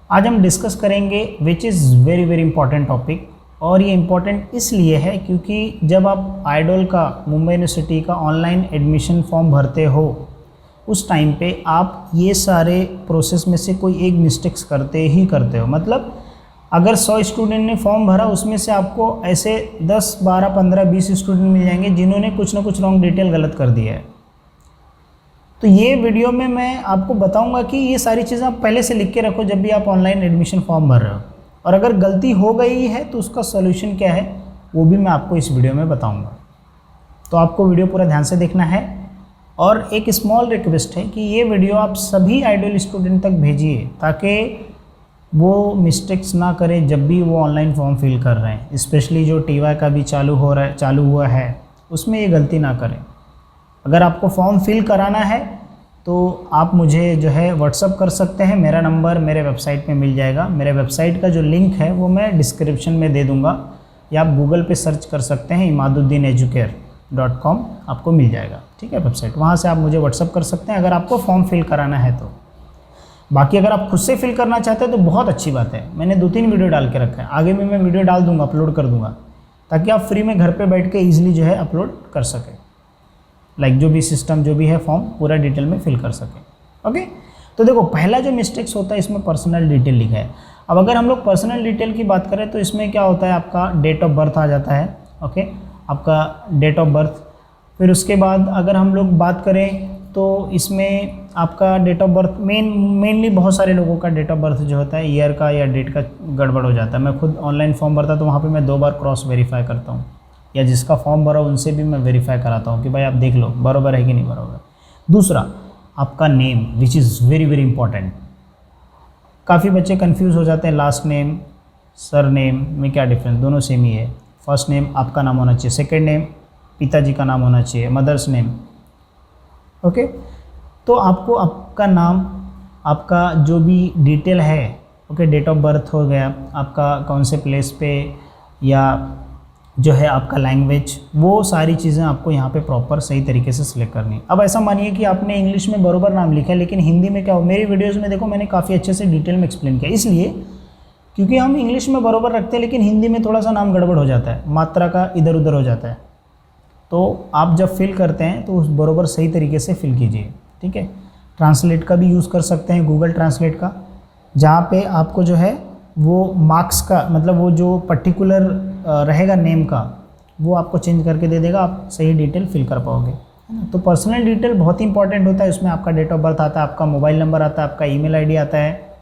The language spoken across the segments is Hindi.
आज हम डिस्कस करेंगे which is very very important topic. और ये इम्पॉर्टेंट इसलिए है क्योंकि जब आप आइडल का मुंबई यूनिवर्सिटी का ऑनलाइन एडमिशन फॉर्म भरते हो उस टाइम पे आप ये सारे प्रोसेस में से कोई एक मिस्टेक्स करते ही करते हो। मतलब अगर 100 स्टूडेंट ने फॉर्म भरा उसमें से आपको ऐसे 10, 12, 15, 20 स्टूडेंट मिल जाएंगे जिन्होंने कुछ ना कुछ रॉन्ग डिटेल गलत कर दिया है। तो ये वीडियो में मैं आपको बताऊंगा कि ये सारी चीज़ें आप पहले से लिख के रखो जब भी आप ऑनलाइन एडमिशन फॉर्म भर रहे हो, और अगर गलती हो गई है तो उसका सोल्यूशन क्या है वो भी मैं आपको इस वीडियो में बताऊंगा। तो आपको वीडियो पूरा ध्यान से देखना है। और एक स्मॉल रिक्वेस्ट है कि ये वीडियो आप सभी आइडल स्टूडेंट तक भेजिए ताकि वो मिस्टेक्स ना करें जब भी वो ऑनलाइन फॉर्म फिल कर रहे हैं। स्पेशली जो TY का भी चालू हुआ है उसमें ये गलती ना करें। अगर आपको फॉर्म फिल कराना है तो आप मुझे जो है व्हाट्सअप कर सकते हैं। मेरा नंबर मेरे वेबसाइट पे मिल जाएगा। मेरे वेबसाइट का जो लिंक है वो मैं डिस्क्रिप्शन में दे दूँगा, या आप गूगल पे सर्च कर सकते हैं imaduddin.educare.com, आपको मिल जाएगा। ठीक है, वेबसाइट, वहाँ से आप मुझे व्हाट्सअप कर सकते हैं अगर आपको फॉर्म फिल कराना है तो। बाकी अगर आप खुद से फिल करना चाहते हैं तो बहुत अच्छी बात है, मैंने 2-3 वीडियो डाल के रखा है, आगे भी मैं वीडियो डाल दूँगा, अपलोड कर दूँगा, ताकि आप फ्री में घर पे बैठ के ईजिली जो है अपलोड कर सकें। लाइक जो भी सिस्टम जो भी है फॉर्म पूरा डिटेल में फिल कर सकें। ओके, तो देखो पहला जो मिस्टेक्स होता है इसमें पर्सनल डिटेल लिखा है। अब अगर हम लोग पर्सनल डिटेल की बात करें तो इसमें क्या होता है, आपका डेट ऑफ बर्थ आ जाता है। ओके, आपका डेट ऑफ बर्थ। फिर उसके बाद अगर हम लोग बात करें तो इसमें आपका डेट ऑफ बर्थ मेनली बहुत सारे लोगों का डेट ऑफ बर्थ जो होता है ईयर का या डेट का गड़बड़ हो जाता है। मैं खुद ऑनलाइन फॉर्म भरता तो वहाँ पे मैं 2 बार क्रॉस वेरीफाई करता हूँ, या जिसका फॉर्म भरा उनसे भी मैं वेरीफाई कराता हूँ कि भाई आप देख लो बराबर है कि नहीं बराबर। दूसरा, आपका name which is very very important. काफ़ी बच्चे कंफ्यूज हो जाते हैं, लास्ट नेम सर नेम में क्या डिफरेंस, दोनों सेम ही है। फर्स्ट नेम आपका नाम होना चाहिए, सेकेंड नेम पिताजी का नाम होना चाहिए, मदर्स नेम। ओके, तो आपको आपका नाम, आपका जो भी डिटेल है, ओके, डेट ऑफ बर्थ हो गया, आपका कौन से प्लेस पे, या जो है आपका लैंग्वेज, वो सारी चीज़ें आपको यहाँ पे प्रॉपर सही तरीके से सिलेक्ट करनी है। अब ऐसा मानिए कि आपने इंग्लिश में बराबर नाम लिखा है लेकिन हिंदी में क्या हो, मेरी वीडियोज़ में देखो मैंने काफ़ी अच्छे से डिटेल में एक्सप्लेन किया, इसलिए क्योंकि हम इंग्लिश में बराबर रखते हैं लेकिन हिंदी में थोड़ा सा नाम गड़बड़ हो जाता है, मात्रा का इधर उधर हो जाता है। तो आप जब फिल करते हैं तो उस बराबर सही तरीके से फिल कीजिए। ठीक है, ट्रांसलेट का भी यूज़ कर सकते हैं, गूगल ट्रांसलेट का, जहाँ पे आपको जो है वो मार्क्स का मतलब वो जो पर्टिकुलर रहेगा नेम का वो आपको चेंज करके दे देगा, आप सही डिटेल फिल कर पाओगे, है ना। तो पर्सनल डिटेल बहुत ही इंपॉर्टेंट होता है। उसमें आपका डेट ऑफ बर्थ आता है, आपका मोबाइल नंबर आता है, आपका ईमेल आईडी आता है,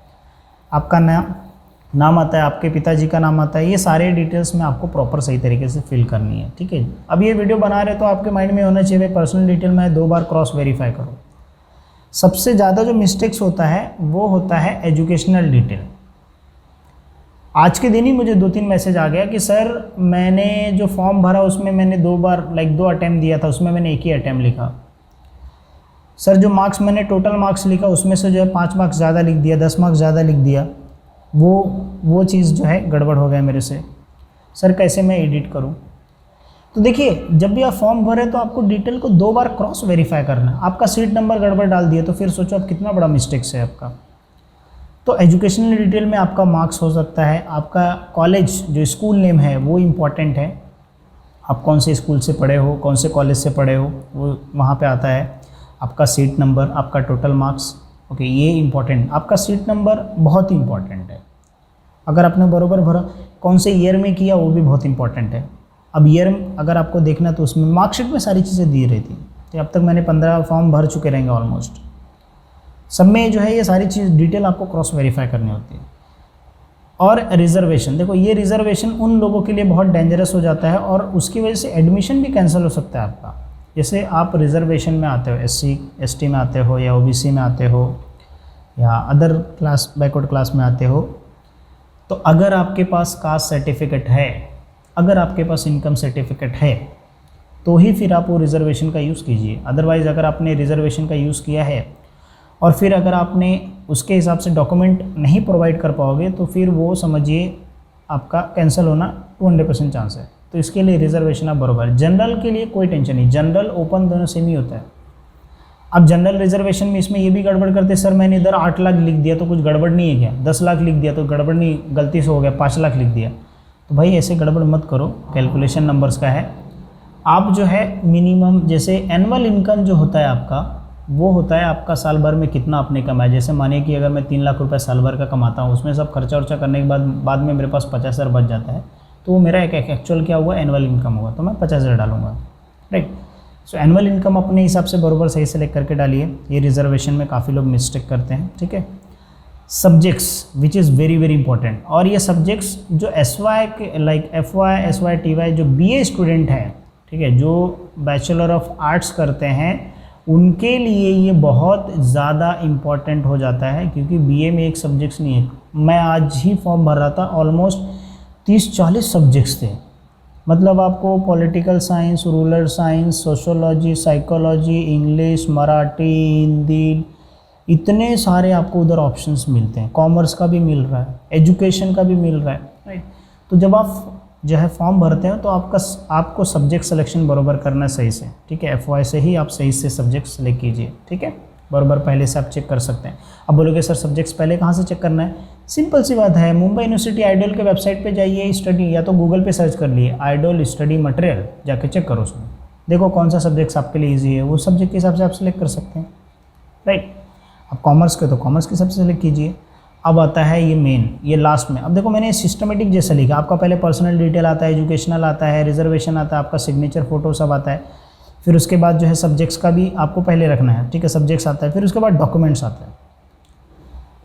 आपका नाम आता है, आपके पिताजी का नाम आता है। ये सारे डिटेल्स में आपको प्रॉपर सही तरीके से फिल करनी है। ठीक है, अब ये वीडियो बना रहे तो आपके माइंड में होना चाहिए पर्सनल डिटेल में 2 बार क्रॉस वेरीफाई करो। सबसे ज़्यादा जो मिस्टेक्स होता है वो होता है एजुकेशनल डिटेल। आज के दिन ही मुझे 2-3 मैसेज आ गया कि सर मैंने जो फॉर्म भरा उसमें मैंने 2 बार 2 अटैम्प्ट दिया था, उसमें मैंने 1 ही अटैम्प्ट लिखा। सर जो मार्क्स मैंने टोटल मार्क्स लिखा उसमें से जो है 5 मार्क्स ज़्यादा लिख दिया, 10 मार्क्स ज़्यादा लिख दिया, वो चीज़ जो है गड़बड़ हो गया मेरे से। सर कैसे मैं एडिट करूँ? तो देखिए जब भी आप फॉर्म भरें तो आपको डिटेल को 2 बार क्रॉस वेरीफाई करना है। आपका सीट नंबर गड़बड़ डाल दिया तो फिर सोचो आप कितना बड़ा मिस्टेक्स है आपका। तो एजुकेशनल डिटेल में आपका मार्क्स हो सकता है, आपका कॉलेज जो स्कूल नेम है वो इम्पॉर्टेंट है, आप कौन से स्कूल से पढ़े हो, कौन से कॉलेज से पढ़े हो वो वहाँ पे आता है, आपका सीट नंबर, आपका टोटल मार्क्स। ओके, ये इम्पॉर्टेंट, आपका सीट नंबर बहुत ही इम्पॉर्टेंट है। अगर आपने बराबर भरा, कौन से ईयर में किया वो भी बहुत इंपॉर्टेंट है। अब ईयर अगर आपको देखना तो उसमें मार्कशीट में सारी चीज़ें दी रहती, तो अब तक मैंने 15 फॉर्म भर चुके रहेंगे ऑलमोस्ट, सब में जो है ये सारी चीज़ डिटेल आपको क्रॉस वेरीफाई करनी होती है। और रिजर्वेशन, देखो ये रिजर्वेशन उन लोगों के लिए बहुत डेंजरस हो जाता है और उसकी वजह से एडमिशन भी कैंसिल हो सकता है आपका। जैसे आप रिजर्वेशन में आते हो, SC ST में आते हो, या OBC में आते हो, या अदर क्लास बैकवर्ड क्लास में आते हो, तो अगर आपके पास कास्ट सर्टिफिकेट है, अगर आपके पास इनकम सर्टिफिकेट है तो ही फिर आप वो रिजर्वेशन का यूज़ कीजिए। अदरवाइज़ अगर आपने रिजर्वेशन का यूज़ किया है और फिर अगर आपने उसके हिसाब से डॉक्यूमेंट नहीं प्रोवाइड कर पाओगे तो फिर वो समझिए आपका कैंसिल होना 200% चांस है। तो इसके लिए रिजर्वेशन आप बराबर। जनरल के लिए कोई टेंशन नहीं, जनरल ओपन दोनों सेम ही होता है। अब जनरल रिजर्वेशन में इसमें ये भी गड़बड़ करते, सर मैंने इधर 8 लाख लिख दिया तो कुछ गड़बड़ नहीं है क्या, 10 लाख लिख दिया तो गड़बड़ नहीं, गलती से हो गया 5 लाख लिख दिया। तो भाई ऐसे गड़बड़ मत करो, कैलकुलेशन नंबर्स का है। आप जो है मिनिमम, जैसे एनुअल इनकम जो होता है आपका, वो होता है आपका साल भर में कितना आपने कमाया। जैसे मानिए कि अगर मैं 3 लाख रुपए साल भर का कमाता हूँ, उसमें सब खर्चा वर्चा करने के बाद में मेरे पास 50,000 बच जाता है, तो वो मेरा एक एक्चुअल क्या हुआ, एनुअल इनकम हुआ, तो मैं 50,000 डालूंगा, राइट। सो एनुअल इनकम अपने हिसाब से बराबर सही सेलेक्ट करके डालिए। ये रिजर्वेशन में काफ़ी लोग मिस्टेक करते हैं, ठीक है। Subjects which is very very important, और ये सब्जेक्ट्स जो SY के लाइक FY SY TY जो BA स्टूडेंट है, ठीक है, जो बैचलर ऑफ आर्ट्स करते हैं, उनके लिए ये बहुत ज़्यादा इम्पॉर्टेंट हो जाता है, क्योंकि BA में एक सब्जेक्ट्स नहीं है। मैं आज ही फॉर्म भर रहा था, ऑलमोस्ट 30-40 सब्जेक्ट्स थे। मतलब आपको political science, rural science, sociology, psychology, English, Marathi, Hindi, इतने सारे आपको उधर ऑप्शंस मिलते हैं। कॉमर्स का भी मिल रहा है, एजुकेशन का भी मिल रहा है, राइट। तो जब आप जो है फॉर्म भरते हैं तो आपको सब्जेक्ट सिलेक्शन बराबर करना है सही से, ठीक है। FY से ही आप सही से सब्जेक्ट सेलेक्ट कीजिए, ठीक है, बराबर पहले से आप चेक कर सकते हैं। अब बोलोगे सर सब्जेक्ट्स पहले कहाँ से चेक करना है, सिंपल सी बात है, मुंबई यूनिवर्सिटी आइडल के वेबसाइट पे जाइए, स्टडी, या तो गूगल पे सर्च कर लिए आइडल स्टडी मटेरियल, जाके चेक करो उसमें, देखो कौन सा सब्जेक्ट्स आपके लिए ईजी है, वो सब्जेक्ट के हिसाब से आप सेलेक्ट कर सकते हैं, राइट। अब कॉमर्स के तो कॉमर्स के हिसाब से सेलेक्ट कीजिए। अब आता है ये मेन, ये लास्ट में। अब देखो मैंने सिस्टमेटिक जैसा लिखा, आपका पहले पर्सनल डिटेल आता है, एजुकेशनल आता है, रिजर्वेशन आता है, आपका सिग्नेचर फोटो सब आता है, फिर उसके बाद जो है सब्जेक्ट्स का भी आपको पहले रखना है, ठीक है, सब्जेक्ट्स आता है, फिर उसके बाद डॉक्यूमेंट्स आता है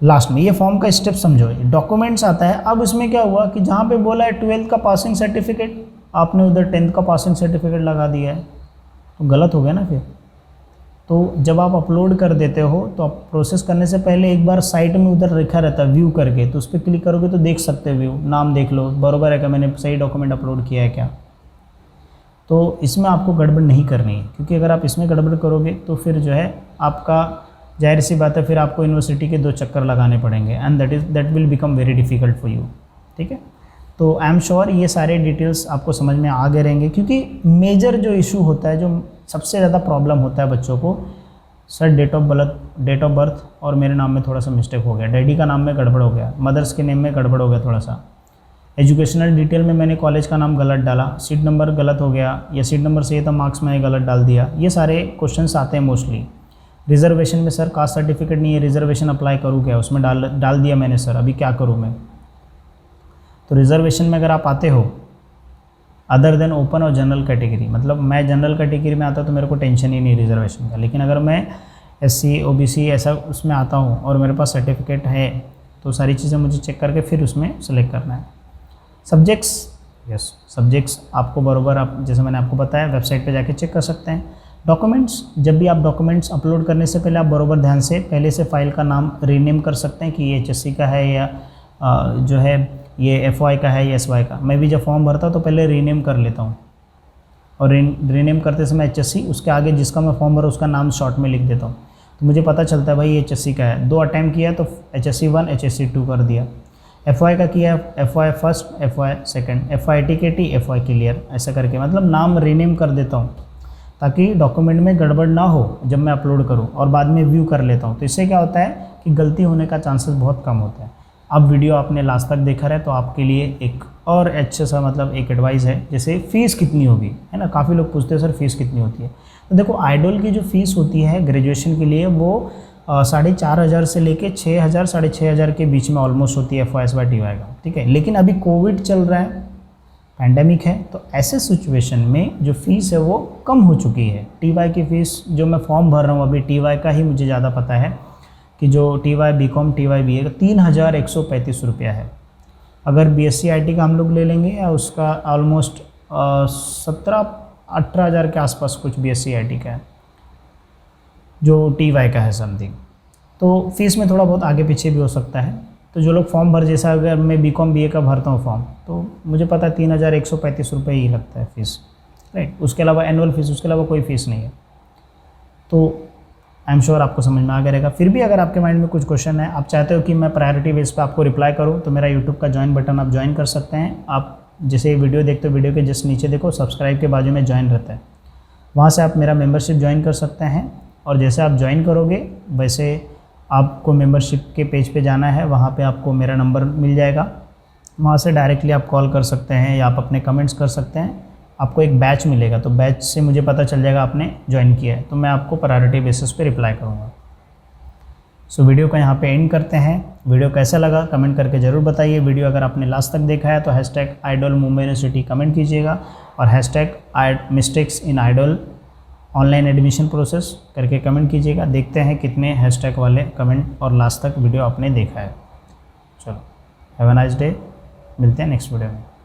लास्ट में। ये फॉर्म का स्टेप समझो, डॉक्यूमेंट्स आता है। अब इसमें क्या हुआ कि जहाँ पे बोला है 12th का पासिंग सर्टिफिकेट, आपने उधर 10th का पासिंग सर्टिफिकेट लगा दिया है, तो गलत हो गया ना फिर। तो जब आप अपलोड कर देते हो तो आप प्रोसेस करने से पहले एक बार साइट में उधर लिखा रहता है व्यू करके, तो उस पर क्लिक करोगे तो देख सकते हो, व्यू नाम देख लो बराबर है क्या, मैंने सही डॉक्यूमेंट अपलोड किया है क्या। तो इसमें आपको गड़बड़ नहीं करनी है, क्योंकि अगर आप इसमें गड़बड़ करोगे तो फिर जो है आपका जाहिर सी बात है, फिर आपको यूनिवर्सिटी के 2 चक्कर लगाने पड़ेंगे, and that will become very difficult for you, ठीक है। तो आई एम श्योर ये सारे डिटेल्स आपको समझ में आ गए रहेंगे, क्योंकि मेजर जो इशू होता है, जो सबसे ज़्यादा प्रॉब्लम होता है बच्चों को, सर डेट ऑफ बर्थ और मेरे नाम में थोड़ा सा मिस्टेक हो गया, डैडी का नाम में गड़बड़ हो गया, मदर्स के नेम में गड़बड़ हो गया थोड़ा सा, एजुकेशनल डिटेल में मैंने कॉलेज का नाम गलत डाला, सीट नंबर गलत हो गया, या सीट नंबर सही था मार्क्स में गलत डाल दिया, ये सारे क्वेश्चंस आते हैं मोस्टली। रिजर्वेशन में सर कास्ट सर्टिफिकेट नहीं है, रिजर्वेशन अप्लाई करूँ क्या, उसमें डाल दिया मैंने, सर अभी क्या करूँ मैं। तो रिजर्वेशन में अगर आप आते हो अदर देन ओपन और जनरल कैटेगरी, मतलब मैं जनरल कैटेगरी में आता तो मेरे को टेंशन ही नहीं रिजर्वेशन का, लेकिन अगर मैं SC OBC ऐसा उसमें आता हूँ और मेरे पास सर्टिफिकेट है, तो सारी चीज़ें मुझे चेक करके फिर उसमें सेलेक्ट करना है। सब्जेक्ट्स, यस सब्जेक्ट्स आपको बराबर, आप जैसे मैंने आपको बताया वेबसाइट पे जाके चेक कर सकते हैं। डॉक्यूमेंट्स, जब भी आप डॉक्यूमेंट्स अपलोड करने से पहले आप बराबर ध्यान से पहले से फाइल का नाम रीनेम कर सकते हैं कि ये HSC का है या जो है ये FY का है या SY का। मैं भी जब फॉर्म भरता हूँ तो पहले रीनेम कर लेता हूँ, और रीनेम करते समय HSC, उसके आगे जिसका मैं फॉर्म भरा उसका नाम शॉर्ट में लिख देता हूँ, तो मुझे पता चलता है भाई ये HSC का है। 2 अटैम्प्ट किया तो HSC 1 HSC 2 कर दिया, FY का किया FY first FY second, FY TKT FY clear, ऐसा करके मतलब नाम रीनेम कर देता हूँ, ताकि डॉक्यूमेंट में गड़बड़ ना हो जब मैं अपलोड करूँ, और बाद में व्यू कर लेता हूँ। तो इससे क्या होता है कि गलती होने का चांसेस बहुत कम होता है। अब वीडियो आपने लास्ट तक देखा है तो आपके लिए एक और अच्छा सा मतलब एक एडवाइस है, जैसे फ़ीस कितनी होगी, है ना। काफ़ी लोग पूछते हैं सर फीस कितनी होती है। तो देखो आइडल की जो फ़ीस होती है ग्रेजुएशन के लिए वो 4,500 से लेके 6,000 6,500 के बीच में ऑलमोस्ट होती है FY SY TY का, ठीक है। लेकिन अभी कोविड चल रहा है, पैंडेमिक है, तो ऐसे सिचुएशन में जो फ़ीस है वो कम हो चुकी है। TY की फ़ीस जो मैं फॉर्म भर रहा हूँ अभी, TY का ही मुझे ज़्यादा पता है कि जो TY BCom TY BA का 3,135 रुपया है। अगर BSc IT का हम लोग ले लेंगे या उसका ऑलमोस्ट 17-18 के आसपास कुछ BSc IT का है, जो TY का है समथिंग। तो फीस में थोड़ा बहुत आगे पीछे भी हो सकता है। तो जो लोग फॉर्म भर, जैसा अगर मैं BCom BA का भरता हूँ फॉर्म, तो मुझे पता है 3,135 रुपये ही लगता है फ़ीस, राइट। उसके अलावा एनुअल फ़ीस, उसके अलावा कोई फ़ीस नहीं है। तो आई एम श्योर आपको समझ में आ गया रहेगा। फिर भी अगर आपके माइंड में कुछ क्वेश्चन है, आप चाहते हो कि मैं प्रायोरिटी बेस पे आपको रिप्लाई करूं, तो मेरा यूट्यूब का ज्वाइन बटन आप ज्वाइन कर सकते हैं। आप जैसे वीडियो देखते हो, वीडियो के जस्ट नीचे देखो सब्सक्राइब के बाजू में ज्वाइन रहता है, वहाँ से आप मेरा मेंबरशिप ज्वाइन कर सकते हैं। और जैसे आप ज्वाइन करोगे वैसे आपको मेंबरशिप के पेज पे जाना है, वहाँ पे आपको मेरा नंबर मिल जाएगा, वहाँ से डायरेक्टली आप कॉल कर सकते हैं या आप अपने कमेंट्स कर सकते हैं। आपको एक बैच मिलेगा, तो बैच से मुझे पता चल जाएगा आपने ज्वाइन किया है, तो मैं आपको प्रायोरिटी बेसिस पे रिप्लाई करूँगा। सो वीडियो को यहाँ पे एंड करते हैं। वीडियो कैसा लगा कमेंट करके ज़रूर बताइए। वीडियो अगर आपने लास्ट तक देखा है तो hashtag idol Mumbai university comment कीजिएगा और hashtag mistakes in idol online admission process करके कमेंट कीजिएगा। देखते हैं कितने हैशटैग वाले कमेंट और लास्ट तक वीडियो आपने देखा है। चलो, हैव अ नाइस डे, मिलते हैं नेक्स्ट वीडियो में।